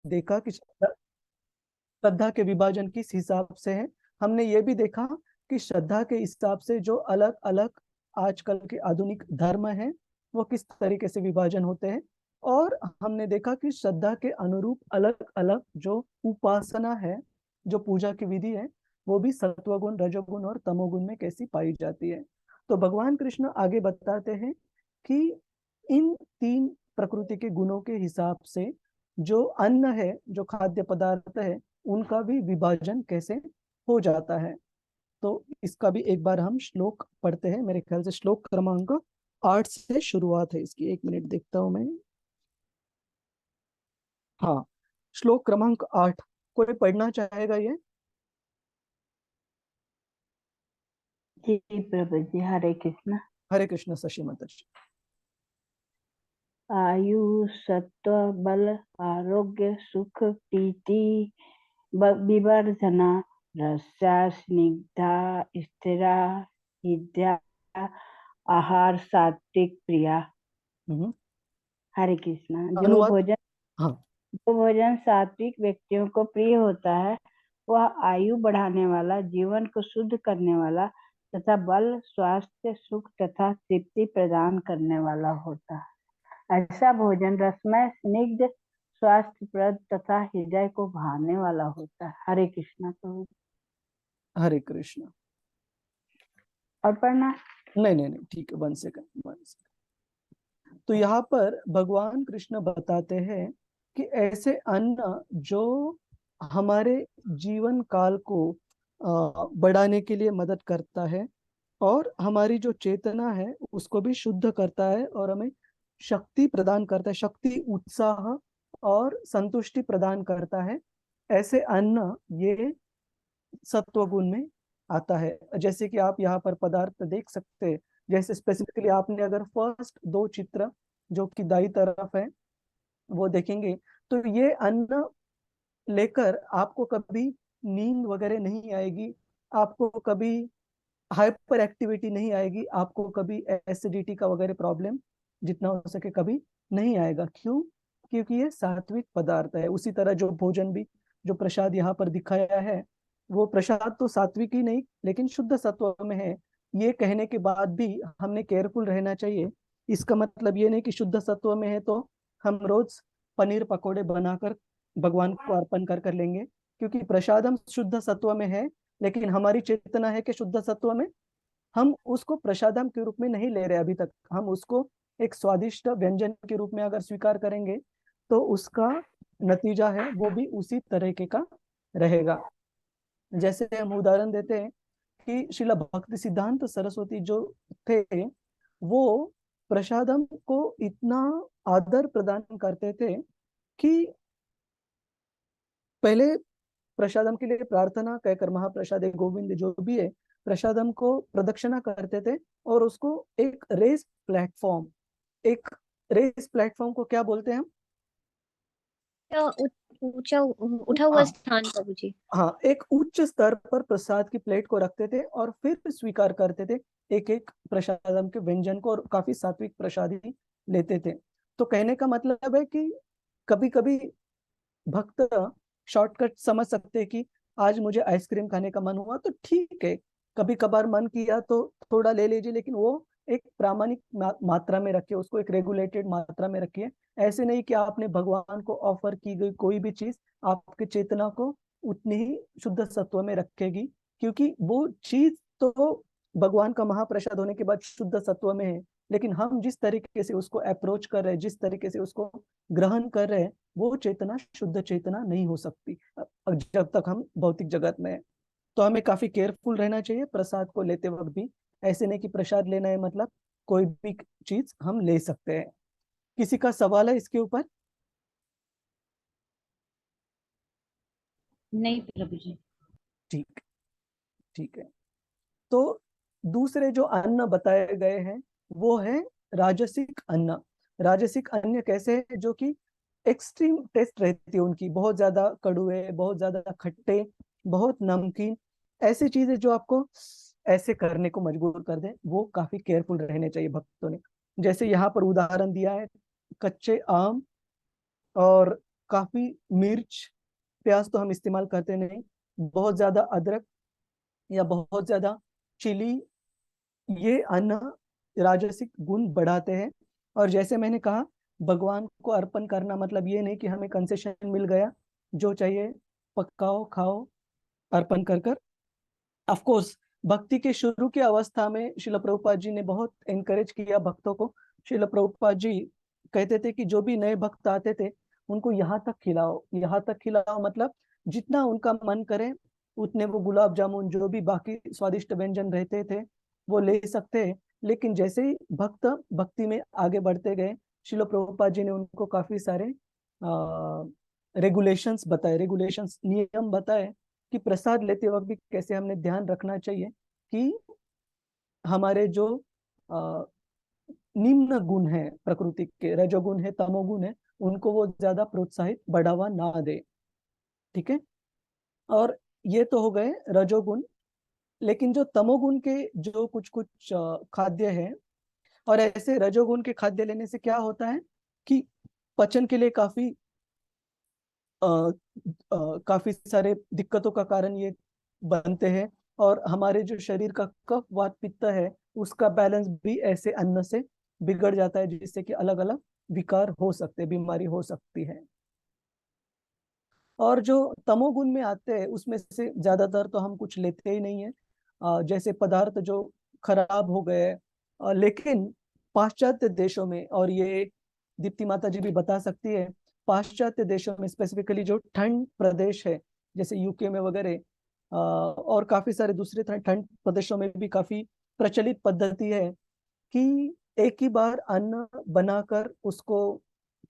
देखा कि श्रद्धा के विभाजन किस हिसाब से है। हमने ये भी देखा कि श्रद्धा के हिसाब से जो अलग अलग आजकल के आधुनिक धर्म हैं वो किस तरीके से विभाजन होते हैं। और हमने देखा कि श्रद्धा के अनुरूप अलग अलग जो उपासना है, जो पूजा की विधि है, वो भी सत्वगुण, रजोगुण और तमोगुण में कैसी पाई जाती है। तो भगवान कृष्ण आगे बताते हैं कि इन तीन प्रकृति के गुणों के हिसाब से जो अन्न है, जो खाद्य पदार्थ है, उनका भी विभाजन कैसे हो जाता है। तो इसका भी एक बार हम श्लोक पढ़ते हैं। मेरे ख्याल से श्लोक क्रमांक 8 से शुरुआत है इसकी। एक मिनट देखता हूं मैं। हाँ, श्लोक क्रमांक 8 कोई पढ़ना चाहेगा ये? जी प्रभु जी, हरे कृष्ण। हरे कृष्ण शशि माता जी। आयु सत्व बल आरोग्य सुख प्रीति विवर्धना रस्या स्निग्धा स्थिरा विद्या आहार सात्विक प्रिया। हम्म। हरे कृष्णा। अनुवाद। हाँ। जो भोजन सात्विक व्यक्तियों को प्रिय होता है वह आयु बढ़ाने वाला, जीवन को शुद्ध करने वाला तथा बल, स्वास्थ्य, सुख तथा तृप्ति प्रदान करने वाला होता है। ऐसा भोजन रसमय, स्निग्ध, स्वास्थ्यप्रद तथा हृदय को भाने वाला होता है। हरे कृष्णा। तो हरे कृष्ण। और पढ़ना। नहीं नहीं नहीं, ठीक है, 1 सेकंड 1 सेकंड। तो यहाँ पर भगवान कृष्ण बताते हैं कि ऐसे अन्न जो हमारे जीवन काल को बढ़ाने के लिए मदद करता है और हमारी जो चेतना है उसको भी शुद्ध करता है और हमें शक्ति प्रदान करता है, शक्ति, उत्साह और संतुष्टि प्रदान करता है। ऐसे अन्न ये सत्वगुण में आता है। जैसे कि आप यहाँ पर पदार्थ देख सकते हैं। जैसे स्पेसिफिकली आपने अगर फर्स्ट दो चित्र जो कि दाई तरफ है वो देखेंगे, तो ये अन्न लेकर आपको कभी नींद वगैरह नहीं आएगी, आपको कभी हाइपर एक्टिविटी नहीं आएगी, आपको कभी एसिडिटी का वगैरह प्रॉब्लम जितना हो सके कभी नहीं आएगा। क्यों? क्योंकि ये सात्विक पदार्थ है। उसी तरह जो भोजन भी, जो प्रसाद यहाँ पर दिखाया है, वो प्रसाद तो सात्विक ही नहीं लेकिन शुद्ध सत्व में है। ये कहने के बाद भी हमने केयरफुल रहना चाहिए। इसका मतलब ये नहीं कि शुद्ध सत्व में है तो हम रोज पनीर पकोड़े बनाकर भगवान को अर्पण कर कर लेंगे, क्योंकि प्रसाद हम शुद्ध सत्व में है लेकिन हमारी चेतना है कि शुद्ध सत्व में हम उसको प्रसादम के रूप में नहीं ले रहे। अभी तक हम उसको एक स्वादिष्ट व्यंजन के रूप में अगर स्वीकार करेंगे तो उसका नतीजा है वो भी उसी तरीके का रहेगा। जैसे हम उदाहरण देते हैं कि शिला भक्ति सिद्धांत सरस्वती जो थे, वो प्रसादम को इतना आदर प्रदान करते थे कि पहले प्रसादम के लिए प्रार्थना कहकर महाप्रसाद गोविंद जो भी है, प्रसादम को प्रदक्षिणा करते थे और उसको एक रेस प्लेटफॉर्म, एक रेस प्लेटफॉर्म को क्या बोलते हैं हम? ऊंचा उठा हुआ हाँ स्थान प्रभु जी। हाँ, एक उच्च स्तर पर प्रसाद की प्लेट को रखते थे और फिर स्वीकार करते थे एक एक प्रसादम के व्यंजन को, और काफी सात्विक प्रसाद ही लेते थे। तो कहने का मतलब है कि कभी कभी भक्त शॉर्टकट समझ सकते हैं कि आज मुझे आइसक्रीम खाने का मन हुआ तो ठीक है, कभी कभार मन किया तो थोड़ा ले लीजिए, लेकिन वो एक प्रामाणिक मात्रा में रखिए, उसको एक रेगुलेटेड मात्रा में रखिए। ऐसे नहीं कि आपने भगवान को ऑफर की गई कोई भी चीज आपकी चेतना को उतनी ही शुद्ध सत्व में रखेगी, क्योंकि वो चीज तो भगवान का महाप्रसाद होने के बाद शुद्ध सत्व में है, लेकिन हम जिस तरीके से उसको अप्रोच कर रहे हैं, जिस तरीके से उसको ग्रहण कर रहे हैं, वो चेतना शुद्ध चेतना नहीं हो सकती जब तक हम भौतिक जगत में है। तो हमें काफी केयरफुल रहना चाहिए प्रसाद को लेते वक्त भी। ऐसे नहीं कि प्रसाद लेना है मतलब कोई भी चीज हम ले सकते हैं। किसी का सवाल है इसके ऊपर? नहीं प्रभु जी। ठीक, ठीक है। तो दूसरे जो अन्न बताए गए हैं वो है राजसिक अन्न। राजसिक अन्न कैसे है? जो कि एक्सट्रीम टेस्ट रहती है उनकी, बहुत ज्यादा कड़वे, बहुत ज्यादा खट्टे, बहुत नमकीन, ऐसी चीजें जो आपको ऐसे करने को मजबूर कर दे, वो काफी केयरफुल रहने चाहिए भक्तों ने। जैसे यहाँ पर उदाहरण दिया है कच्चे आम और काफी मिर्च प्याज तो हम इस्तेमाल करते नहीं, बहुत ज्यादा अदरक या बहुत ज्यादा चिली, ये अन्न राजसिक गुण बढ़ाते हैं। और जैसे मैंने कहा, भगवान को अर्पण करना मतलब ये नहीं कि हमें कंसेशन मिल गया, जो चाहिए पकाओ खाओ अर्पण कर कर। ऑफ कोर्स भक्ति के शुरू की अवस्था में श्रील प्रभुपाद जी ने बहुत एनकरेज किया भक्तों को। श्रील प्रभुपाद जी कहते थे कि जो भी नए भक्त आते थे उनको यहाँ तक खिलाओ, यहाँ तक खिलाओ, मतलब जितना उनका मन करे उतने वो गुलाब जामुन जो भी बाकी स्वादिष्ट व्यंजन रहते थे वो ले सकते हैं। लेकिन जैसे ही भक्त भक्ति में आगे बढ़ते गए, श्रील प्रभुपाद जी ने उनको काफी सारे रेगुलेशंस बताए, रेगुलेशंस नियम बताए कि प्रसाद लेते वक्त भी कैसे हमने ध्यान रखना चाहिए कि हमारे जो अ, निम्न गुण है प्रकृति के, रजोगुण है तमोगुण है, उनको वो ज्यादा प्रोत्साहित बढ़ावा ना दे। ठीक है, और ये तो हो गए रजोगुण। लेकिन जो तमोगुण के जो कुछ कुछ खाद्य है, और ऐसे रजोगुण के खाद्य लेने से क्या होता है कि पचन के लिए काफी सारे दिक्कतों का कारण ये बनते हैं। और हमारे जो शरीर का कफ वात पित्त है उसका बैलेंस भी ऐसे अन्न से बिगड़ जाता है, जिससे कि अलग अलग विकार हो सकते हैं, बीमारी हो सकती है। और जो तमोगुण में आते हैं उसमें से ज्यादातर तो हम कुछ लेते ही नहीं है, जैसे पदार्थ जो खराब हो गए। लेकिन पाश्चात्य देशों में, और ये दीप्ति माता जी भी बता सकती है, पाश्चात्य देशों में स्पेसिफिकली जो ठंड प्रदेश है जैसे यूके में वगैरह, और काफी सारे दूसरे ठंड प्रदेशों में भी काफी प्रचलित पद्धति है कि एक ही बार अन्न बनाकर उसको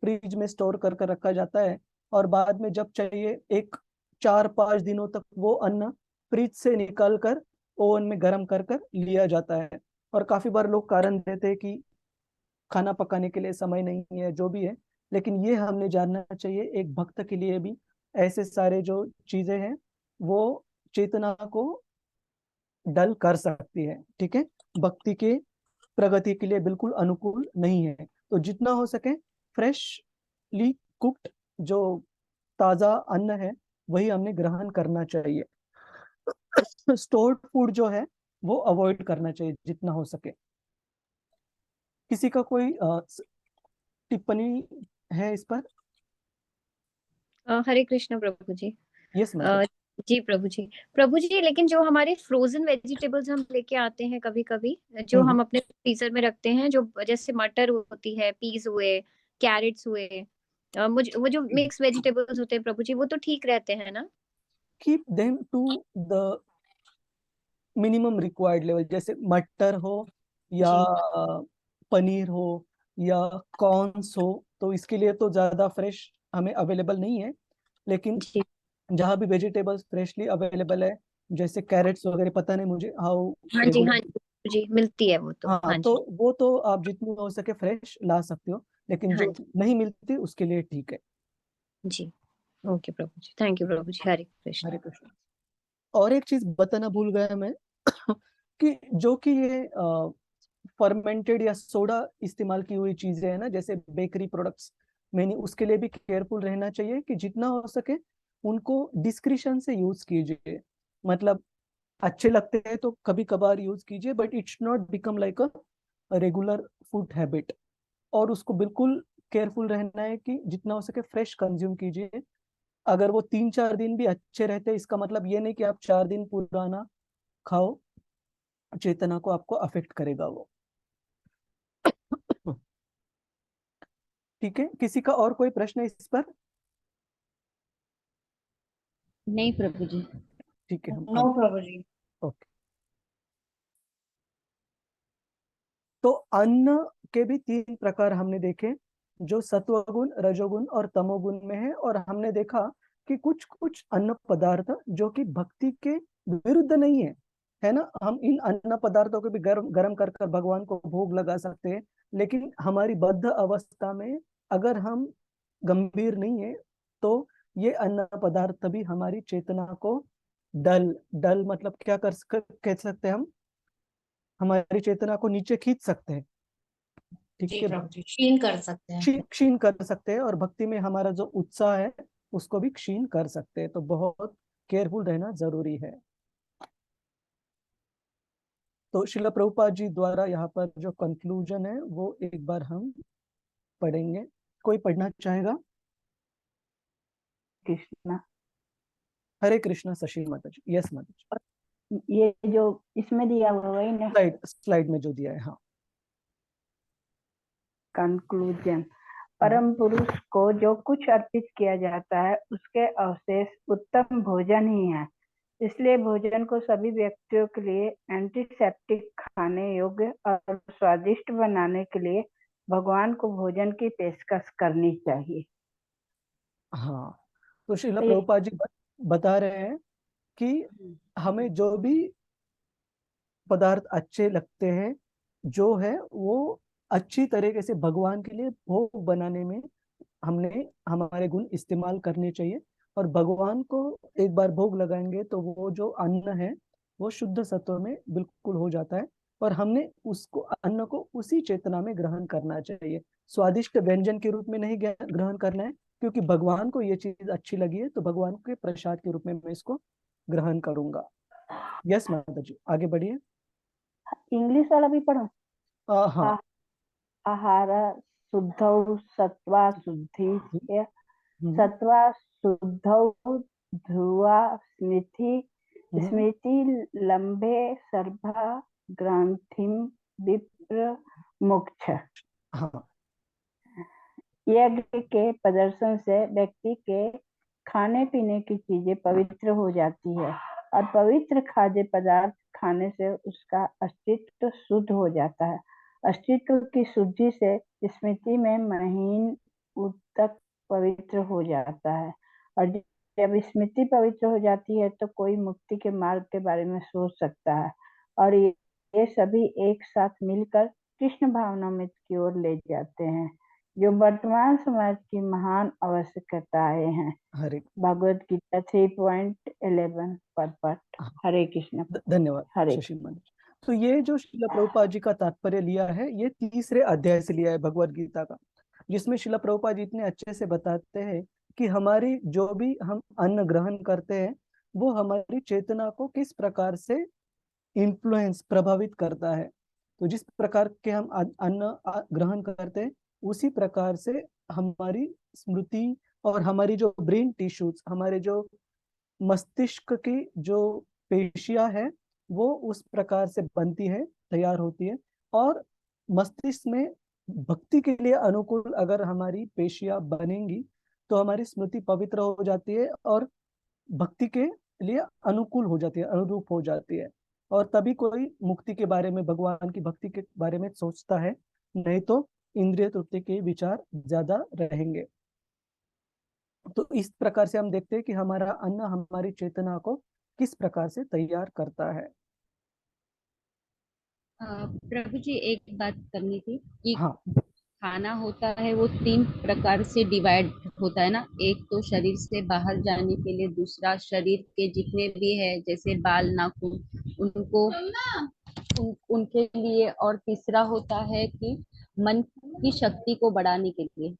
फ्रिज में स्टोर कर कर रखा जाता है, और बाद में जब चाहिए एक 4-5 दिनों तक वो अन्न फ्रिज से निकाल कर ओवन में गर्म कर कर लिया जाता है। और काफी बार लोग कारण देते हैं कि खाना पकाने के लिए समय नहीं है, जो भी है। लेकिन ये हमने जानना चाहिए एक भक्त के लिए भी ऐसे सारे जो चीजें हैं वो चेतना को डल कर सकती है। ठीक है, भक्ति के प्रगति के लिए बिल्कुल अनुकूल नहीं है। तो जितना हो सके फ्रेशली कुक्ड जो ताजा अन्न है वही हमने ग्रहण करना चाहिए। स्टोर्ड फूड जो है वो अवॉइड करना चाहिए जितना हो सके। किसी का कोई टिप्पणी है इस पर? हरे कृष्ण प्रभु जी। यस अ, मैडम। जी प्रभु जी। प्रभु जी, लेकिन जो हमारे फ्रोजन वेजिटेबल्स हम लेके आते हैं कभी कभी, जो हम अपने फ्रीजर में रखते हैं, जो जैसे मटर होती है, पीस हुए, कैरेट्स हुए, मुझे वो जो मिक्स वेजिटेबल्स होते हैं प्रभु जी, वो तो ठीक रहते हैं ना? Keep them to the minimum required level. जैसे मटर हो या जी पनीर हो या कॉर्न्स हो, तो इसके लिए तो ज्यादा फ्रेश हमें अवेलेबल नहीं है। लेकिन जी। जहाँ भी वेजिटेबल्स फ्रेशली अवेलेबल है, जैसे कैरेट्स वगैरह, पता नहीं मुझे हाउ हाँ जी, हाँ रेगुलर। जी जी, मिलती है वो तो, हाँ, हाँ तो जी। वो तो आप जितनी हो सके फ्रेश ला सकते हो, लेकिन हाँ जो जी नहीं मिलती उसके लिए ठीक है। जी। ओके प्रभु जी, थैंक यू प्रभु जी, हरे कृष्ण। हरे कृष्ण। और एक चीज बताना भूल गया मैं कि जो कि ये फर्मेंटेड या सोडा इस्तेमाल की हुई चीजें हैं ना, जैसे बेकरी प्रोडक्ट्स, मैंने उसके लिए भी केयरफुल रहना चाहिए कि जितना हो सके उनको डिस्क्रिशन से यूज कीजिए। मतलब अच्छे लगते हैं तो कभी कभार यूज कीजिए, but it's not become like a regular food habit. और उसको बिल्कुल केयरफुल रहना है कि जितना हो सके फ्रेश कंज्यूम कीजिए। अगर वो 3-4 दिन भी अच्छे रहते हैं, इसका मतलब ये नहीं कि आप 4 दिन पुराना खाओ, चेतना को आपको अफेक्ट करेगा वो। ठीक है, किसी का और कोई प्रश्न है इस पर? नहीं प्रभु जी। ठीक है, हम नो आगे। प्रभु जी। ओके, तो अन्न के भी 3 प्रकार हमने देखे, जो सत्वगुण, रजोगुण और तमोगुण में है। और हमने देखा कि कुछ कुछ अन्न पदार्थ जो कि भक्ति के विरुद्ध नहीं है ना, हम इन अन्न पदार्थों को भी गर्म गर्म कर कर भगवान को भोग लगा सकते हैं। लेकिन हमारी बद्ध अवस्था में अगर हम गंभीर नहीं है तो ये अन्न पदार्थ भी हमारी चेतना को डल डल मतलब क्या कह सकते हैं हम, हमारी चेतना को नीचे खींच सकते हैं। ठीक जी है, प्रभु जी, क्षीण कर सकते हैं। क्षीण कर सकते हैं, और भक्ति में हमारा जो उत्साह है उसको भी क्षीण कर सकते हैं। तो बहुत केयरफुल रहना जरूरी है। तो शिला प्रभुपाद जी द्वारा यहाँ पर जो कंक्लूजन है वो एक बार हम पढ़ेंगे। कोई पढ़ना चाहेगा? कृष्णा। हरे कृष्णा शशि माता जी। यस माता जी, ये जो इसमें दिया हुआ वही ना, स्लाइड में जो दिया है। हाँ। कंक्लूजन। परम पुरुष को जो कुछ अर्पित किया जाता है उसके अवशेष उत्तम भोजन ही है। इसलिए भोजन को सभी व्यक्तियों के लिए एंटीसेप्टिक, खाने योग्य और स्वादिष्ट बनाने के लिए भगवान को भोजन की पेशकश करनी चाहिए। हाँ, तो शिला तो प्रभुपाद जी बता रहे हैं कि हमें जो भी पदार्थ अच्छे लगते हैं, जो है वो अच्छी तरीके से भगवान के लिए भोग बनाने में हमने हमारे गुण इस्तेमाल करने चाहिए। और भगवान को एक बार भोग लगाएंगे तो वो जो अन्न है वो शुद्ध सत्व में बिल्कुल हो जाता है, और हमने उसको अन्न को उसी चेतना में ग्रहण करना चाहिए। स्वादिष्ट व्यंजन के रूप में नहीं ग्रहण करना है, क्योंकि भगवान को ये चीज अच्छी लगी है तो भगवान के प्रसाद के रूप में मैं इसको ग्रहण करूंगा। यस माता जी, आगे बढ़िए। इंग्लिश वाला भी पढ़ो। हाँ। आहार शुद्धौ सत्वा शुद्धि, हम्म, सत्वा शुद्धौ ध्रुवा स्मृति, हम्म, स्मृति लंबे सर्भा ग्रंथिम विप्र मोक्ष। हाँ। यज्ञ के प्रदर्शन से व्यक्ति के खाने पीने की चीजें पवित्र हो जाती है, और पवित्र खाद्य पदार्थ खाने से उसका अस्तित्व शुद्ध हो जाता है। अस्तित्व की शुद्धि से स्मृति में महीन ऊतक पवित्र हो जाता है, और जब स्मृति पवित्र हो जाती है तो कोई मुक्ति के मार्ग के बारे में सोच सकता है, और ये सभी एक साथ मिलकर कृष्ण भावनामृत की ओर ले जाते हैं, जो वर्तमान समाज की महान आवश्यकताएं हैं। हरे भगवद गीता 3.11 परपट। हरे कृष्ण। धन्यवाद हरे शशि मन। तो ये जो शिला प्रभुपाद जी का तात्पर्य लिया है ये तीसरे अध्याय से लिया है भगवद गीता का, जिसमें शिला प्रभुपाद जी इतने अच्छे से बताते हैं कि हमारी जो भी हम अन्न ग्रहण करते हैं वो हमारी चेतना को किस प्रकार से इन्फ्लुएंस प्रभावित करता है। तो जिस प्रकार के हम अन्न ग्रहण करते हैं उसी प्रकार से हमारी स्मृति और हमारी जो ब्रेन टिश्यूज, हमारे जो मस्तिष्क की जो पेशियां है वो उस प्रकार से बनती है, तैयार होती है। और मस्तिष्क में भक्ति के लिए अनुकूल अगर हमारी पेशियां बनेंगी तो हमारी स्मृति पवित्र हो जाती है और भक्ति के लिए अनुकूल हो जाती है, अनुरूप हो जाती है। और तभी कोई मुक्ति के बारे में, भगवान की भक्ति के बारे में सोचता है, नहीं तो इंद्रिय तृप्ति के विचार ज्यादा रहेंगे। तो इस प्रकार से हम देखते हैं कि हमारा अन्न हमारी चेतना को किस प्रकार से तैयार करता है। प्रभु जी एक बात करनी थी कि हाँ। खाना होता है वो 3 प्रकार से डिवाइड होता है ना। एक तो शरीर से बाहर जाने के लिए, दूसरा शरीर के जितने भी है जैसे बाल नाखून उनको उनके लिए, और तीसरा होता है कि मन की शक्ति को बढ़ाने के लिए।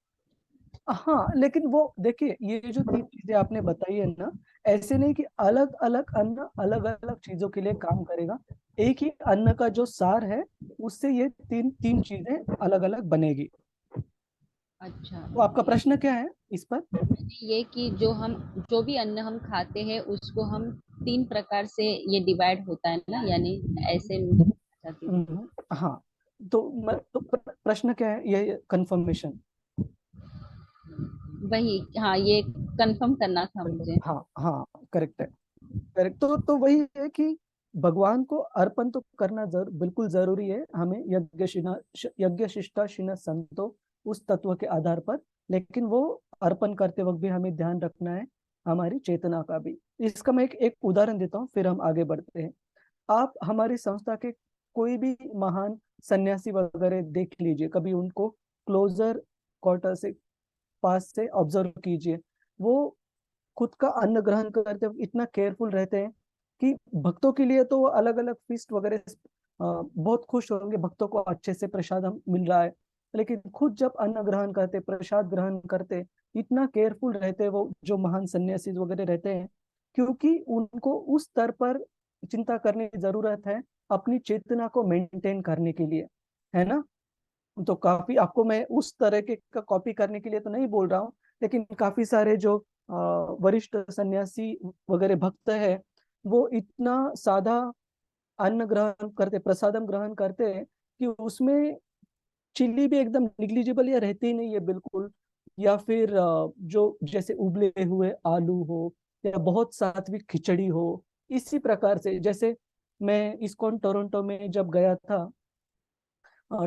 हाँ, लेकिन वो देखिए ये जो तीन चीजें आपने बताई है ना, ऐसे नहीं कि अलग अलग अन्न अलग अलग चीजों के लिए काम करेगा। एक ही अन्न का जो सार है उससे ये तीन तीन चीजें अलग अलग बनेगी। अच्छा, तो आपका प्रश्न क्या है इस पर? ये कि जो भी अन्न हम खाते हैं उसको हम 3 प्रकार से ये डिवाइड होता है ना, यानी ऐसे मैं चाहती हूँ। हाँ, तो प्रश्न क्या है, ये कंफर्मेशन। वही, हाँ, ये कंफर्म करना था मुझे। हाँ हाँ, करेक्ट है। करेक्ट। तो वही है कि भगवान को अर्पण तो करना बिल्कुल जरूरी है हमें, यज्ञ शिष्टा शिन संतो उस तत्व के आधार पर। लेकिन वो अर्पण करते वक्त भी हमें ध्यान रखना है हमारी चेतना का भी। इसका मैं एक उदाहरण देता हूँ फिर हम आगे बढ़ते हैं। आप हमारी संस्था के कोई भी महान सन्यासी वगैरह देख लीजिए, कभी उनको क्लोजर क्वार्टर से पास से ऑब्जर्व कीजिए। वो खुद का अन्न ग्रहण करते वक्त इतना केयरफुल रहते हैं कि भक्तों के लिए तो वो अलग अलग फीस्ट वगैरह बहुत खुश होंगे, भक्तों को अच्छे से प्रसाद मिल रहा है। लेकिन खुद जब अन्न ग्रहण करते, प्रसाद ग्रहण करते, इतना केयरफुल रहते वो जो महान सन्यासी वगैरह रहते हैं, क्योंकि उनको उस स्तर पर चिंता करने की जरूरत है अपनी चेतना को मेंटेन करने के लिए, है ना। तो काफी आपको मैं उस तरह के का कॉपी करने के लिए तो नहीं बोल रहा हूँ, लेकिन काफी सारे जो वरिष्ठ सन्यासी वगैरह भक्त है, वो इतना सादा अन्न ग्रहण करते, प्रसादम ग्रहण करते हैं कि उसमें चिल्ली भी एकदम निग्लिजिबल या रहती ही नहीं है बिल्कुल, या फिर जो जैसे उबले हुए आलू हो या बहुत सात्विक खिचड़ी हो। इसी प्रकार से जैसे मैं इस्कॉन टोरंटो में जब गया था,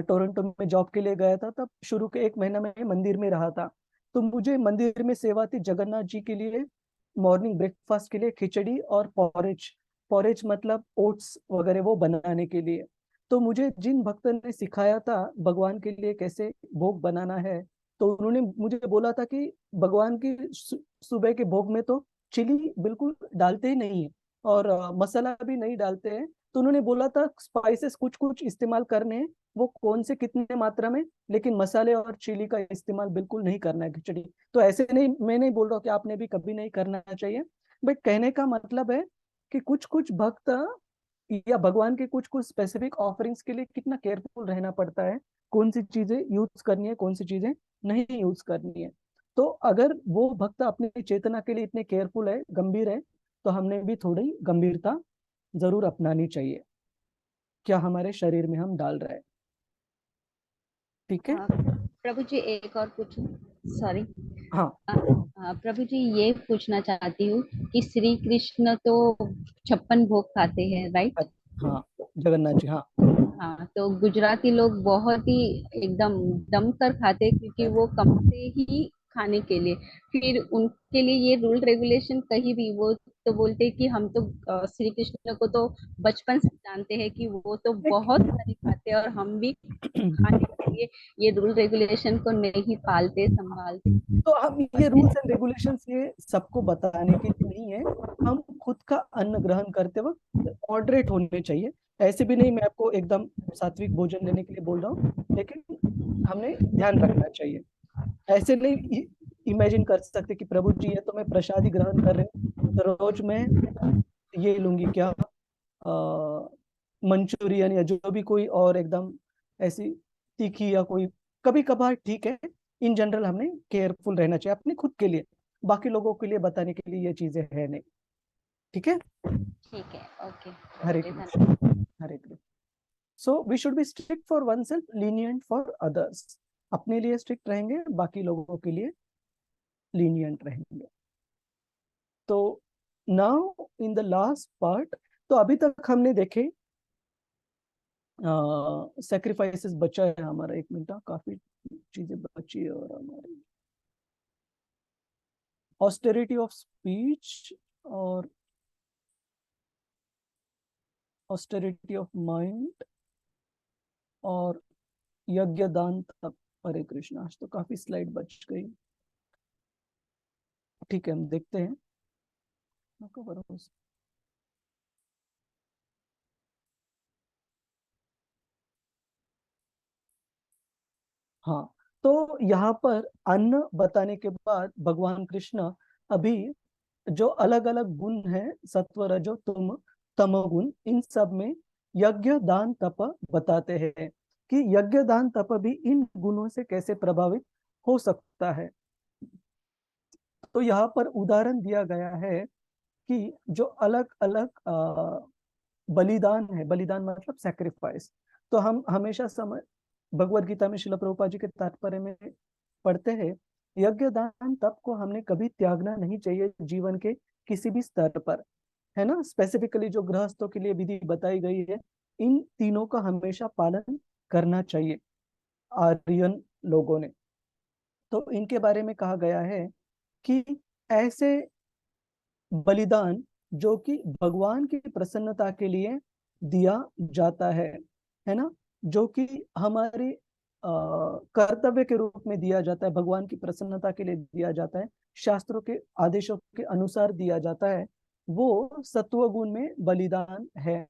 टोरंटो में जॉब के लिए गया था, तब शुरू के 1 महीना में मंदिर में रहा था। तो मुझे मंदिर में सेवा थी जगन्नाथ जी के लिए, मॉर्निंग ब्रेकफास्ट के लिए खिचड़ी और पॉरेज, पॉरेज मतलब ओट्स वगैरह वो बनाने के लिए। तो मुझे जिन भक्त ने सिखाया था भगवान के लिए कैसे भोग बनाना है, तो उन्होंने मुझे बोला था कि भगवान की सुबह के भोग में तो चिली बिल्कुल डालते ही नहीं है, और मसाला भी नहीं डालते हैं। तो उन्होंने बोला था स्पाइसेस कुछ कुछ इस्तेमाल करने हैं, वो कौन से कितने मात्रा में, लेकिन मसाले और चिली का इस्तेमाल बिल्कुल नहीं करना है खिचड़ी। तो ऐसे नहीं, मैं नहीं बोल रहा कि आपने भी कभी नहीं करना चाहिए, बट कहने का मतलब है कि कुछ कुछ भक्त या भगवान के कुछ कुछ स्पेसिफिक ऑफरिंग्स के लिए कितना केयरफुल रहना पड़ता है, कौन सी चीजें यूज करनी है, कौन सी चीजें नहीं यूज करनी है। तो अगर वो भक्त अपनी चेतना के लिए इतने केयरफुल है, गंभीर है, तो हमने भी थोड़ी गंभीरता जरूर अपनानी चाहिए, क्या हमारे शरीर में हम डाल रहे हैं। ठीक है। प्रभु जी एक और पूछूं, सॉरी। हाँ प्रभु जी ये पूछना चाहती हूँ कि श्री कृष्ण तो 56 भोग खाते हैं, राइट? हाँ जगन्नाथ जी, हाँ। हाँ, तो गुजराती लोग बहुत ही एकदम दम कर खाते हैं, क्योंकि वो कम से ही खाने के लिए, फिर उनके लिए ये रूल रेगुलेशन कहीं भी, वो तो बोलते हैं कि हम तो श्री कृष्ण को तो बचपन से जानते हैं कि वो तो बहुत सारे खाते हैं, और हम भी खाने के लिए ये रूल रेगुलेशन को नहीं पालते संभालते। तो हम ये रूल्स एंड रेगुलेशंस ये सबको बताने के लिए नहीं है, हम खुद का अन्न ग्रहण करते वक्त मॉडरेट होने चाहिए। ऐसे भी नहीं मैं आपको एकदम सात्विक भोजन लेने के लिए बोल रहा हूँ, लेकिन हमने ध्यान रखना चाहिए। ऐसे नहीं इमेजिन कर सकते कि प्रभु जी ये तो मैं प्रसादी ग्रहण कर रहे हैं, तो रोज मैं ये लूंगी क्या, मंचूरियन या जो भी कोई और एकदम ऐसी तीखी या कोई, कभी कभार ठीक है। इन जनरल हमने केयरफुल रहना चाहिए अपने खुद के लिए, बाकी लोगों के लिए बताने के लिए ये चीजें है नहीं। ठीक है। ठीक है, ओके हरे प्रभु जी, कृष्ण, धन्यवाद। हरे Krishna. So we should be strict for oneself, lenient for others. अपने लिए स्ट्रिक्ट रहेंगे, बाकी लोगों के लिए लीनियंट रहेंगे। तो now in the last part, तो अभी तक हमने देखे सेक्रीफाइसेस बचा है हमारा, 1 मिनट, काफी चीजें बची है, और हमारी ऑस्टेरिटी ऑफ स्पीच और ऑस्टेरिटी ऑफ माइंड और यज्ञ दान तप। हरे कृष्ण, आज तो काफी स्लाइड बच गई। ठीक है, हम देखते हैं। आपका भरोसा। हाँ, तो यहाँ पर अन्न बताने के बाद भगवान कृष्ण अभी जो अलग अलग गुण है, सत्व रजो तुम तमोगुण, इन सब में यज्ञ दान तप बताते हैं कि यज्ञ दान तप भी इन गुणों से कैसे प्रभावित हो सकता है। तो यहाँ पर उदाहरण दिया गया है कि जो अलग अलग बलिदान है, बलिदान मतलब सैक्रिफाइस। तो हम हमेशा समय भगवत गीता में श्रील प्रभुपाद जी के तात्पर्य में पढ़ते हैं, यज्ञ दान तप को हमने कभी त्यागना नहीं चाहिए जीवन के किसी भी स्तर पर, है ना। स्पेसिफिकली जो गृहस्थों के लिए विधि बताई गई है, इन तीनों का हमेशा पालन करना चाहिए आर्यन लोगों ने। तो इनके बारे में कहा गया है कि ऐसे बलिदान जो कि भगवान की प्रसन्नता के लिए दिया जाता है ना, जो कि हमारे कर्तव्य के रूप में दिया जाता है, भगवान की प्रसन्नता के लिए दिया जाता है, शास्त्रों के आदेशों के अनुसार दिया जाता है, वो सत्वगुण में बलिदान है।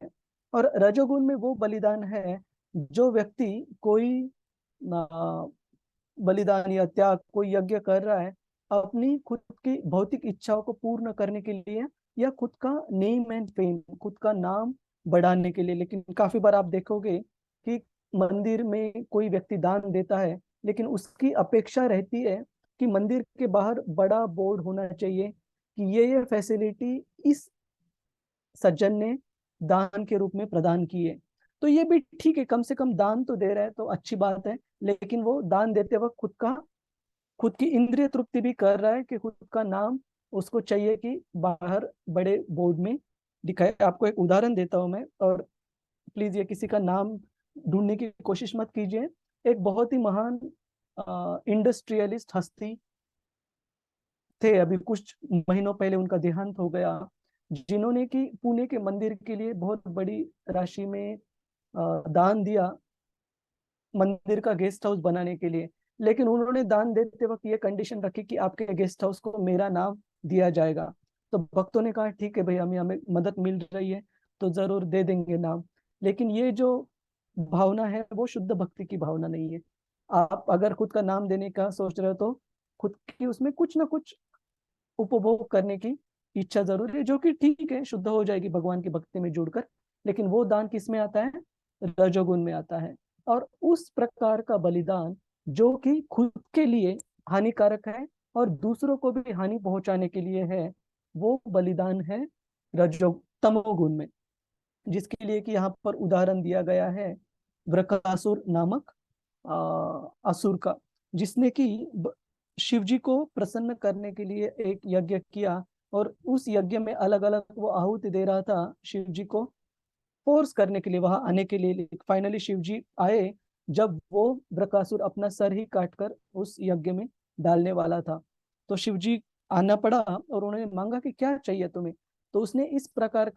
और रजोगुण में वो बलिदान है जो व्यक्ति कोई बलिदान या त्याग, कोई यज्ञ कर रहा है अपनी खुद की भौतिक इच्छाओं को पूर्ण करने के लिए, या खुद का नेम एंड फेम, खुद का नाम बढ़ाने के लिए। लेकिन काफी बार आप देखोगे कि मंदिर में कोई व्यक्ति दान देता है, लेकिन उसकी अपेक्षा रहती है कि मंदिर के बाहर बड़ा बोर्ड होना चाहिए कि ये फैसिलिटी इस सज्जन ने दान के रूप में प्रदान की है। तो ये भी ठीक है, कम से कम दान तो दे रहा है तो अच्छी बात है, लेकिन वो दान देते वक्त खुद की इंद्रिय तृप्ति भी कर रहा है कि खुद का नाम उसको चाहिए कि बाहर बड़े बोर्ड में दिखाए। आपको एक उदाहरण देता हूं मैं, और प्लीज ये किसी का नाम ढूंढने की कोशिश मत कीजिए। एक बहुत ही महान इंडस्ट्रियलिस्ट हस्ती थे, अभी कुछ महीनों पहले उनका देहांत हो गया, जिन्होंने कि पुणे के मंदिर के लिए बहुत बड़ी राशि में दान दिया मंदिर का गेस्ट हाउस बनाने के लिए। लेकिन उन्होंने दान देते वक्त ये कंडीशन रखी कि आपके गेस्ट हाउस को मेरा नाम दिया जाएगा। तो भक्तों ने कहा ठीक है भाई, हमें हमें मदद मिल रही है तो जरूर दे देंगे नाम। लेकिन ये जो भावना है वो शुद्ध भक्ति की भावना नहीं है। आप अगर खुद का नाम देने का सोच रहे हो तो खुद की उसमें कुछ ना कुछ उपभोग करने की इच्छा जरूर है, जो कि ठीक है, शुद्ध हो जाएगी भगवान की भक्ति में जुड़कर। लेकिन वो दान किस में आता है? रजोगुण में आता है। और उस प्रकार का बलिदान जो कि खुद के लिए हानिकारक है और दूसरों को भी हानि पहुंचाने के लिए है, वो बलिदान है तमोगुण में, जिसके लिए कि यहाँ पर उदाहरण दिया गया है वृकासुर नामक असुर का, जिसने कि शिव जी को प्रसन्न करने के लिए एक यज्ञ किया, और उस यज्ञ में अलग अलग वो आहुति दे रहा था शिव जी को फोर्स करने के लिए वहां आने के लिए। फाइनली शिव जी आए जब वो वृकासुर अपना सर ही काटकर उस यज्ञ में डालने वाला था। तो शिव जी आना पड़ा और उन्होंने मांगा कि क्या चाहिए तुम्हें। तो उसने इस प्रकार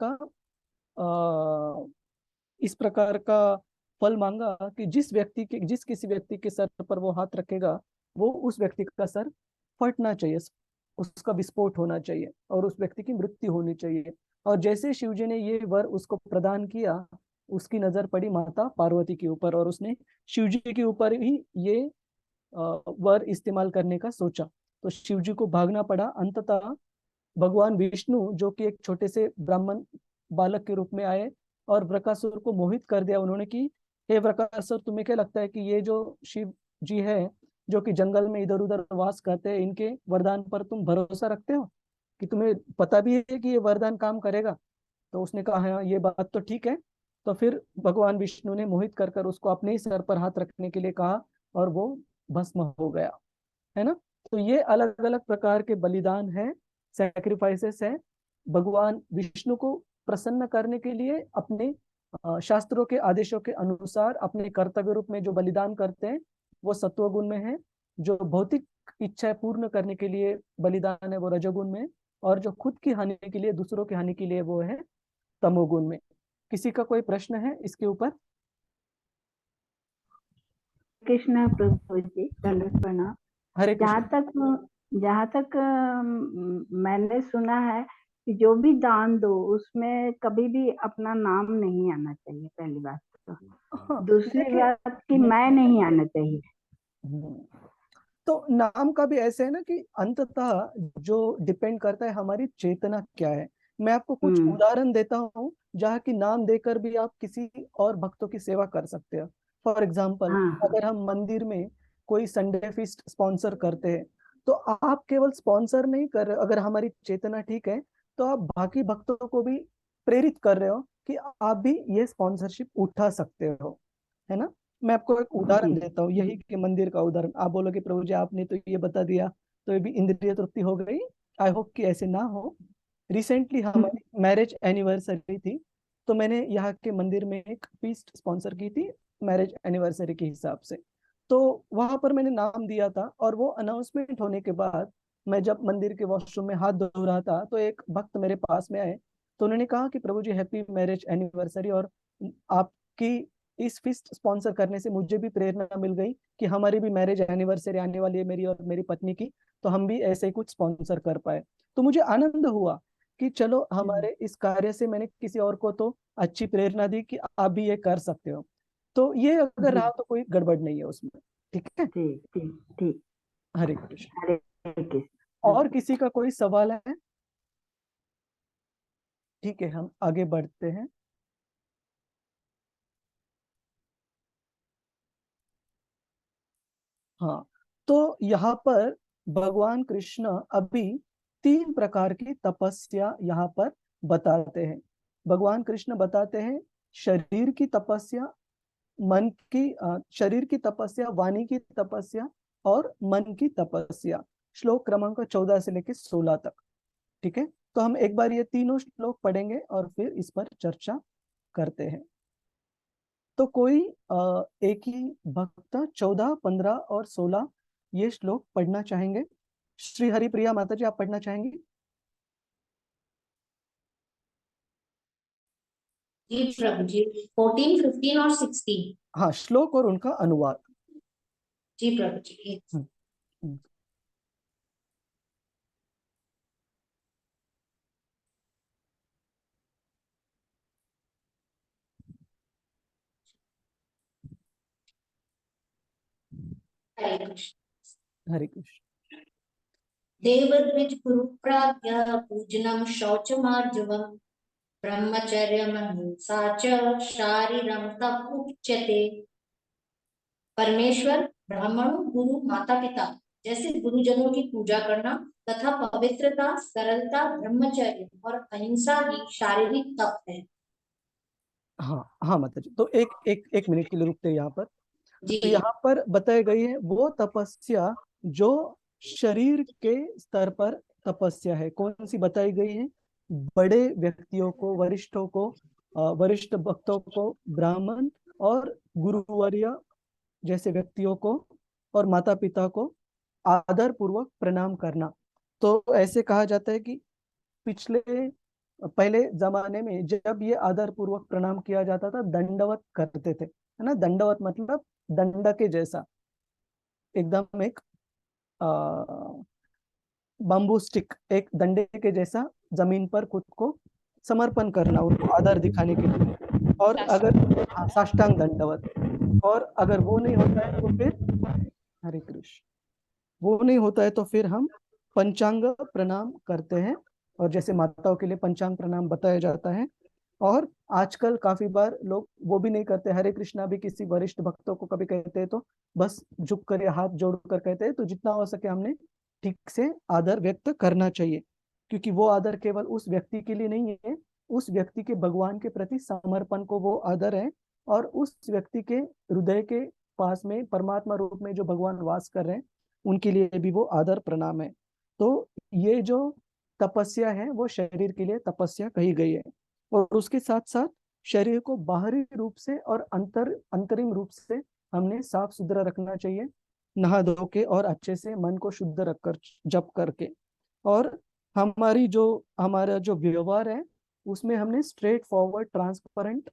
का फल मांगा कि जिस किसी व्यक्ति के सर पर वो हाथ रखेगा, वो उस व्यक्ति का सर फटना चाहिए, उसका विस्फोट होना चाहिए और उस व्यक्ति की मृत्यु होनी चाहिए। और जैसे शिव जी ने ये वर उसको प्रदान किया, उसकी नजर पड़ी माता पार्वती के ऊपर, और उसने शिव जी के ऊपर ही ये वर इस्तेमाल करने का सोचा। तो शिव जी को भागना पड़ा। अंततः भगवान विष्णु, जो कि एक छोटे से ब्राह्मण बालक के रूप में आए और वृकासुर को मोहित कर दिया उन्होंने कि हे वृकासुर, तुम्हें क्या लगता है कि ये जो शिव जी है, जो कि जंगल में इधर उधर वास करते हैं, इनके वरदान पर तुम भरोसा रखते हो? कि तुम्हें पता भी है कि ये वरदान काम करेगा? तो उसने कहा हाँ, ये बात तो ठीक है। तो फिर भगवान विष्णु ने मोहित कर कर उसको अपने ही सर पर हाथ रखने के लिए कहा, और वो भस्म हो गया, है ना। तो ये अलग अलग प्रकार के बलिदान है, सैक्रिफाइसेस है, भगवान विष्णु को प्रसन्न करने के लिए अपने शास्त्रों के आदेशों के अनुसार अपने कर्तव्य रूप में जो बलिदान करते हैं वो सत्वगुण में है। जो भौतिक इच्छा पूर्ण करने के लिए बलिदान है वो रजोगुण में, और जो खुद की हानि के लिए, दूसरों की हानि के लिए, वो है तमोगुण में। किसी का कोई प्रश्न है इसके ऊपर? कृष्ण प्रभु जी, दंडवत प्रणाम। हरे जहाँ कृष्ण। तक मैंने सुना है कि जो भी दान दो उसमें कभी भी अपना नाम नहीं आना चाहिए, पहली बात तो। हाँ, दूसरी देखिए, बात कि मैं नहीं आना चाहिए। तो नाम का भी ऐसे है ना कि अंततः जो डिपेंड करता है हमारी चेतना क्या है। मैं आपको कुछ उदाहरण देता हूँ जहाँ की नाम देकर भी आप किसी और भक्तों की सेवा कर सकते हो। फॉर एग्जाम्पल, हाँ अगर हम मंदिर में कोई संडे फीस्ट स्पॉन्सर करते हैं, तो आप केवल स्पॉन्सर नहीं कर रहे हो, अगर हमारी चेतना ठीक है तो आप बाकी भक्तों को भी प्रेरित कर रहे हो कि आप भी ये स्पॉन्सरशिप उठा सकते हो, है ना। मैं आपको एक उदाहरण जी। देता हूँ, यही के मंदिर का उदाहरण। आप बोलोगे प्रभु जी आपने तो ये बता दिया तो ये भी इंद्रिय तृप्ति हो गई। आई होप कि ऐसे ना हो। रिसेंटली हमारी मैरिज एनिवर्सरी थी, तो मैंने यहाँ के मंदिर में एक फीस्ट स्पॉन्सर की थी मैरिज एनिवर्सरी के हिसाब से। तो वहां पर मैंने नाम दिया था, और वो अनाउंसमेंट होने के बाद मैं जब मंदिर के वॉशरूम में हाथ धो रहा था तो एक भक्त मेरे पास में आए। तो उन्होंने कहा कि प्रभु जी हैप्पी मैरिज एनिवर्सरी, और आपकी इस फीस्ट स्पॉन्सर करने से मुझे भी प्रेरणा मिल गई कि हमारी भी मैरिज एनिवर्सरी आने वाली है, मेरी और मेरी पत्नी की, तो हम भी ऐसे ही कुछ स्पॉन्सर कर पाए। तो मुझे आनंद हुआ कि चलो हमारे इस कार्य से मैंने किसी और को तो अच्छी प्रेरणा दी कि आप भी ये कर सकते हो। तो ये अगर रहा तो कोई गड़बड़ नहीं है उसमें। ठीक है, ठीक ठीक ठीक। हरे कृष्ण। हरे कृष्ण। और किसी का कोई सवाल है? ठीक है, हम आगे बढ़ते हैं। हाँ, तो यहाँ पर भगवान कृष्ण अभी 3 प्रकार की तपस्या यहाँ पर बताते हैं। भगवान कृष्ण बताते हैं शरीर की तपस्या, मन की शरीर की तपस्या, वाणी की तपस्या और मन की तपस्या। श्लोक क्रमांक 14 से लेकर 16 तक। ठीक है, तो हम एक बार ये तीनों श्लोक पढ़ेंगे और फिर इस पर चर्चा करते हैं। तो कोई एक ही भक्त 14, 15 और 16 ये श्लोक पढ़ना चाहेंगे? श्री हरिप्रिया माता जी, आप पढ़ना चाहेंगे? जी प्रभु जी, 14, 15 और 16। हाँ, श्लोक और उनका अनुवाद। जी प्रभु जी। हम्म। हरे कृष्ण। हरे कृष्ण। देवद्विज गुरु प्राज्ञ पूजनम शौचमार्जवम ब्रह्मचर्यमहिंसा च शारीरम तप उच्यते। परमेश्वर, ब्राह्मणों, गुरु, माता पिता जैसे गुरुजनों की पूजा करना तथा पवित्रता, सरलता, ब्रह्मचर्य और अहिंसा ही शारीरिक तप है। हाँ हाँ माता जी, तो एक मिनट के लिए रुकते हैं यहाँ पर। जी तो यहाँ पर बताई गई है वो तपस्या जो शरीर के स्तर पर तपस्या है। कौन सी बताई गई है? बड़े व्यक्तियों को, वरिष्ठों को, वरिष्ठ भक्तों को, ब्राह्मण और गुरुवर्य जैसे व्यक्तियों को और माता पिता को आदर पूर्वक प्रणाम करना। तो ऐसे कहा जाता है कि पिछले पहले जमाने में जब ये आदर पूर्वक प्रणाम किया जाता था, दंडवत करते थे, है ना। दंडवत मतलब दंड के जैसा, एकदम एक बम्बू स्टिक, एक डंडे के जैसा जमीन पर खुद को समर्पण करना, उनको आदर दिखाने के लिए। और अगर हाँ, साष्टांग दंडवत। और अगर वो नहीं होता है तो फिर हरे कृष्ण, वो नहीं होता है तो फिर हम पंचांग प्रणाम करते हैं। और जैसे माताओं के लिए पंचांग प्रणाम बताया जाता है। और आजकल काफी बार लोग वो भी नहीं करते। हरे कृष्णा भी किसी वरिष्ठ भक्तों को कभी कहते हैं तो बस झुक कर या हाथ जोड़ कर कहते हैं। तो जितना हो सके हमने ठीक से आदर व्यक्त करना चाहिए, क्योंकि वो आदर केवल उस व्यक्ति के लिए नहीं है, उस व्यक्ति के भगवान के प्रति समर्पण को वो आदर है। और उस व्यक्ति के हृदय के पास में परमात्मा रूप में जो भगवान वास कर रहे हैं, उनके लिए भी वो आदर प्रणाम है। तो ये जो तपस्या है वो शरीर के लिए तपस्या कही गई है। और उसके साथ साथ शरीर को बाहरी रूप से और अंतरिम रूप से हमने साफ सुथरा रखना चाहिए, नहा धो के और अच्छे से मन को शुद्ध रखकर, जप करके। और हमारा जो व्यवहार है उसमें हमने स्ट्रेट फॉरवर्ड, ट्रांसपेरेंट,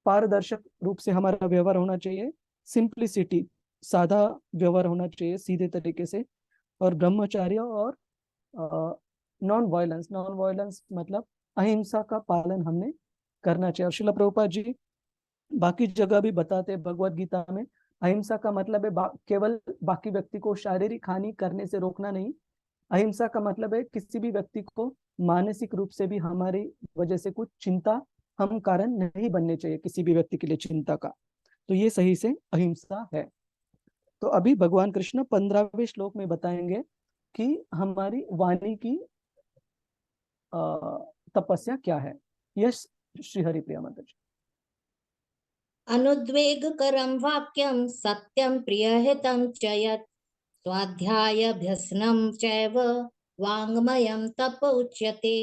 पारदर्शक रूप से हमारा व्यवहार होना चाहिए। सिंप्लिसिटी, सादा व्यवहार होना चाहिए, सीधे तरीके से। और ब्रह्मचर्य और नॉन वायलेंस मतलब अहिंसा का पालन हमने करना चाहिए। और श्रील प्रभुपाद जी बाकी जगह भी बताते हैं भगवत गीता में, अहिंसा का मतलब है केवल बाकी व्यक्ति को शारीरिक हानि करने से रोकना नहीं। अहिंसा का मतलब है किसी भी व्यक्ति को मानसिक रूप से भी हमारी वजह से कुछ चिंता हम कारण नहीं बनने चाहिए, किसी भी व्यक्ति के लिए चिंता का। तो ये सही से अहिंसा है। तो अभी भगवान कृष्ण 15वें श्लोक में बताएंगे कि हमारी वाणी की तपस्या क्या है। यश श्री हरि प्रिया माता जी। अनुद्वेगकरं वाक्यं सत्यं प्रियहितं च यत् स्वाध्यायाभ्यसनं चैव वाङ्मयं तप उच्यते।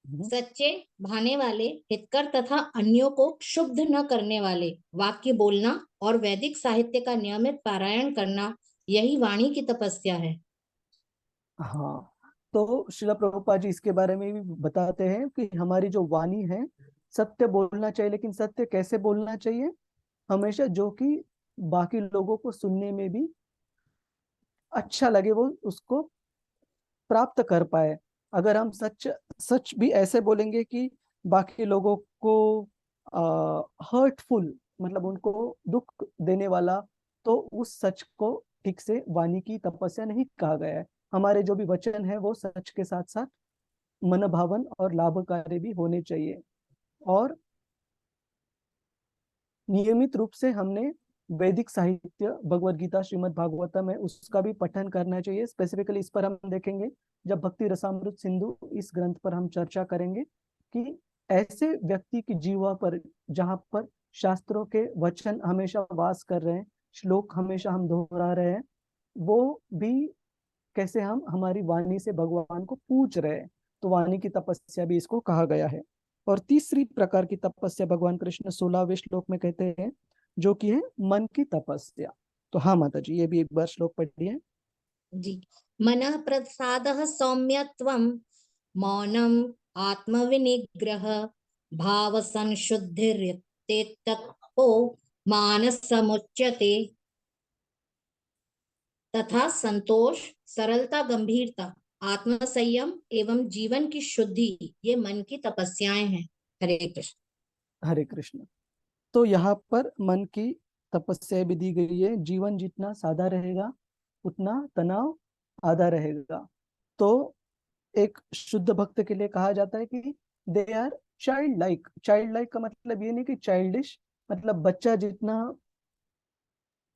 सच्चे, भाने वाले, हितकर तथा अन्यों को क्षुब्ध न करने वाले वाक्य बोलना और वैदिक साहित्य का नियमित पारायण करना, यही वाणी की तपस्या है। हाँ, तो श्रील प्रभुपाद जी इसके बारे में भी बताते हैं कि हमारी जो वाणी है, सत्य बोलना चाहिए। लेकिन सत्य कैसे बोलना चाहिए? हमेशा जो कि बाकी लोगों को सुनने में भी अच्छा लगे, वो उसको प्राप्त कर पाए। अगर हम सच सच भी ऐसे बोलेंगे कि बाकी लोगों को हर्टफुल, मतलब उनको दुख देने वाला तो उस सच को ठीक से वाणी की तपस्या नहीं कहा गया है। हमारे जो भी वचन है वो सच के साथ साथ मनभावन और लाभकारी भी होने चाहिए। और नियमित रूप से हमने वैदिक साहित्य, भगवत गीता, श्रीमद् भागवतम है, उसका भी पठन करना चाहिए। स्पेसिफिकली इस पर हम देखेंगे जब भक्ति रसामृत सिंधु इस ग्रंथ पर हम चर्चा करेंगे कि ऐसे व्यक्ति की जीवा पर जहाँ पर शास्त्रों के वचन हमेशा वास कर रहे हैं, श्लोक हमेशा हम दोहरा रहे हैं, वो भी कैसे हम हमारी वाणी से भगवान को पूछ रहे हैं। तो वाणी की तपस्या भी इसको कहा गया है। और तीसरी प्रकार की तपस्या भगवान कृष्ण 16वें श्लोक में कहते हैं, जो कि है मन की तपस्या। तो हाँ माता जी, ये भी एक बार श्लोक पढ़िए। जी। मनः प्रसादः सौम्यत्वं, मौनम आत्मविनिग्रह, भाव संशुद्धिर्यतेतपो मानसमुच्यते, तथा संतोष, सरलता, गंभीरता, आत्मसंयम एवं जीवन की शुद्धि, ये मन की तपस्याएं हैं। हरे कृष्ण। हरे कृष्ण। तो यहाँ पर मन की तपस्या भी दी गई है। जीवन जितना सादा रहेगा उतना तनाव आधा रहेगा। तो एक शुद्ध भक्त के लिए कहा जाता है कि they are child like. Child like का मतलब ये नहीं कि चाइल्डिश, मतलब बच्चा जितना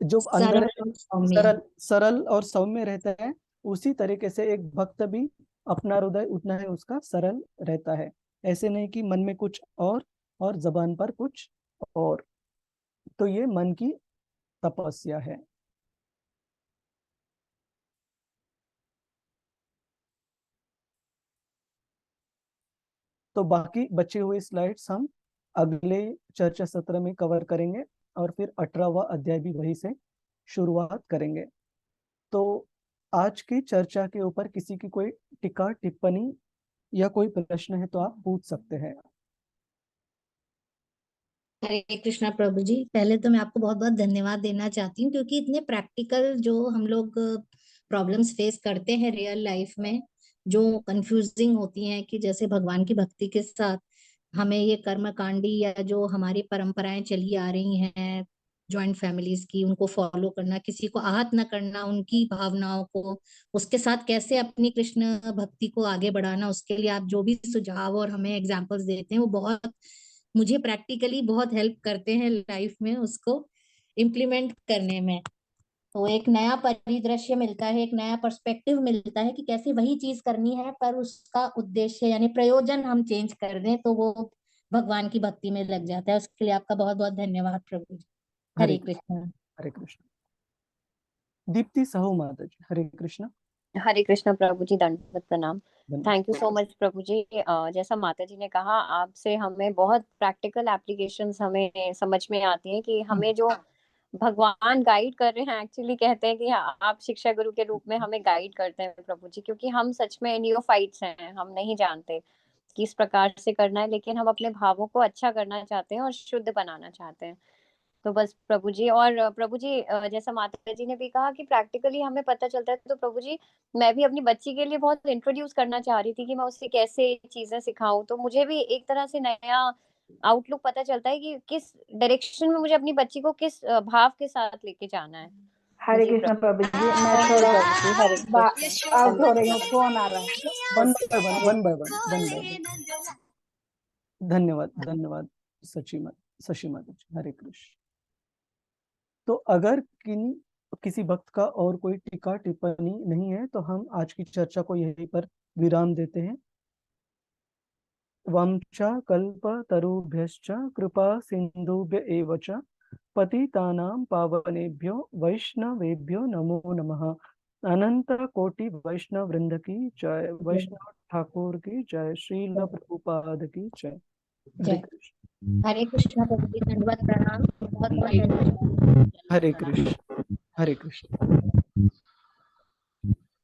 जो अंदर सरल सौम्य। सरल सरल और सौम्य रहता है, उसी तरीके से एक भक्त भी अपना हृदय उतना ही उसका सरल रहता है। ऐसे नहीं कि मन में कुछ और जबान पर कुछ और। तो ये मन की तपस्या है। तो बाकी बचे हुए स्लाइड्स हम अगले चर्चा सत्र में कवर करेंगे और फिर 18वां अध्याय भी वही से शुरुआत करेंगे। तो आज की चर्चा के ऊपर किसी की कोई टिक्का टिप्पणी या कोई प्रश्न है तो आप पूछ सकते हैं। हरे कृष्णा प्रभु जी, पहले तो मैं आपको बहुत बहुत धन्यवाद देना चाहती हूँ, क्योंकि इतने प्रैक्टिकल जो हम लोग प्रॉब्लम्स फेस करते हैं रियल लाइफ में, जो कंफ्यूजिंग होती हैं, कि जैसे भगवान की भक्ति के साथ हमें ये कर्म कांडी या जो हमारी परंपराएं चली आ रही हैं जॉइंट फैमिलीज की, उनको फॉलो करना, किसी को आहत न करना, उनकी भावनाओं को, उसके साथ कैसे अपनी कृष्ण भक्ति को आगे बढ़ाना, उसके लिए आप जो भी सुझाव और हमें एग्जाम्पल्स देते हैं वो बहुत मुझे प्रैक्टिकली बहुत हेल्प करते हैं लाइफ में उसको इम्प्लीमेंट करने में। तो एक नया परिदृश्य मिलता है, एक नया पर्सपेक्टिव मिलता है कि कैसे वही चीज करनी है, पर उसका उद्देश्य यानी प्रयोजन हम चेंज कर दें तो वो भगवान की भक्ति में लग जाता है। उसके लिए आपका बहुत बहुत धन्यवाद प्रभु जी। हरे हरे कृष्ण। हरे कृष्ण। दीप्ति साहू माता जी, हरे कृष्ण। हरे कृष्ण प्रभु जी, दंडवत प्रणाम। धन्यवाद। थैंक यू सो मच प्रभु जी। जैसा माता जी ने कहा, आपसे हमें बहुत प्रैक्टिकल एप्लीकेशंस हमें समझ में आती हैं कि हमें जो भगवान गाइड कर रहे हैं, एक्चुअली कहते हैं कि आप शिक्षा गुरु के रूप में हमें गाइड करते हैं प्रभु जी, क्योंकि हम सच में नियोफाइट्स हैं, हम नहीं जानते किस प्रकार से करना है, लेकिन हम अपने भावों को अच्छा करना चाहते हैं और शुद्ध बनाना चाहते हैं। तो बस प्रभु जी, और प्रभु जी जैसा माता जी ने भी कहा कि प्रैक्टिकली हमें पता चलता है, तो प्रभु जी मैं भी अपनी बच्ची के लिए बहुत इंट्रोड्यूस करना चाह रही थी कि मैं उसे कैसे चीजें सिखाऊं, तो मुझे भी एक तरह से नया आउटलुक पता चलता है कि किस डायरेक्शन में मुझे अपनी बच्ची को किस भाव के साथ लेके जाना है। हरे जी कृष्ण प्रभु जी, मैं थैंक यू थोड़ा प्रभु जी। हरे कृष्ण। आउट हो रही हूँ, फोन आ रहा है। One by one, one by one, one by one. धन्यवाद धन्यवाद शशि माता जी, हरे कृष्ण। तो अगर किसी भक्त का और कोई टीका टिप्पणी नहीं है तो हम आज की चर्चा को यहीं पर विराम देते हैं। वंश कल्पतरुभ्यश्च कृपा सिंधुभ्य एव च पतितानां पावनेभ्यो वैष्णवेभ्यो नमो नमः। अनंत कोटि वैष्णव वृंद की जय। वैष्णव ठाकुर की जय। श्रील प्रभुपाद की जय। हरे जय। कृष्ण। हरे कृष्ण प्रभु जी, दंडवत प्रणाम। बहुत बहुत धन्यवाद। हरे कृष्ण। हरे कृष्ण।